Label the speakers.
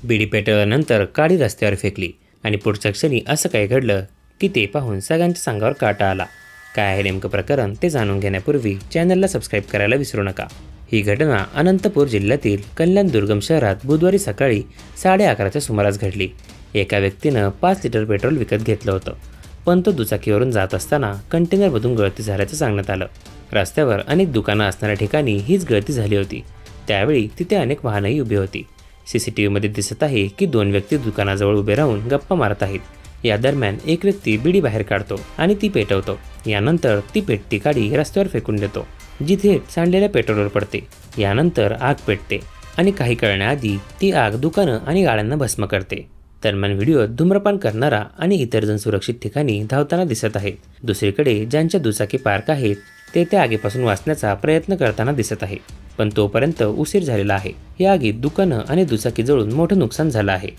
Speaker 1: बिडी पेटवल्यानंतर काडी रस्त्यावर फेकली आणि पुढच्या क्षणी असं काय घडलं की ते पाहून सगळ्यांच्या सांगावर काटा आला। काय आहे नेमकं प्रकरण ते जाणून घेण्यापूर्वी चॅनलला सबस्क्राईब करायला विसरू नका। ही घटना अनंतपूर जिल्ह्यातील कल्याण दुर्गम शहरात बुधवारी सकाळी 11:30च्या सुमारास घडली। एका व्यक्तीनं 5 लिटर पेट्रोल विकत घेतलं होतं, पण तो दुचाकीवरून जात असताना कंटेनरमधून गळती झाल्याचं सांगण्यात आलं। रस्त्यावर अनेक दुकानं असणाऱ्या ठिकाणी हीच गळती झाली होती। त्यावेळी तिथे अनेक वाहनंही उभी होती। सीसीटीव्हीमध्ये दिसत आहे की 2 व्यक्ती दुकानाजवळ उभे राहून गप्पा मारत आहेत। या दरम्यान एक व्यक्ती बिडी बाहेर काढतो आणि ती पेटवतो। यानंतर ती पेटती काडी रस्त्यावर फेकून देतो, जी थेट सांडलेल्या पेट्रोलवर पडते। यानंतर आग पेटते आणि काही कळण्याआधी ती आग दुकानं आणि गाड्यांना भस्म करते। दरम्यान व्हिडिओत धूम्रपान करणारा आणि इतर जण सुरक्षित ठिकाणी धावताना दिसत आहेत। दुसरीकडे ज्यांच्या दुचाकी पार्क आहेत ते त्या आगीपासून वाचण्याचा प्रयत्न करताना दिसत आहे, पण तोपर्यंत उशीर झालेला आहे। या आगीत दुकानं आणि दुचाकी जळून मोठं नुकसान झालं आहे।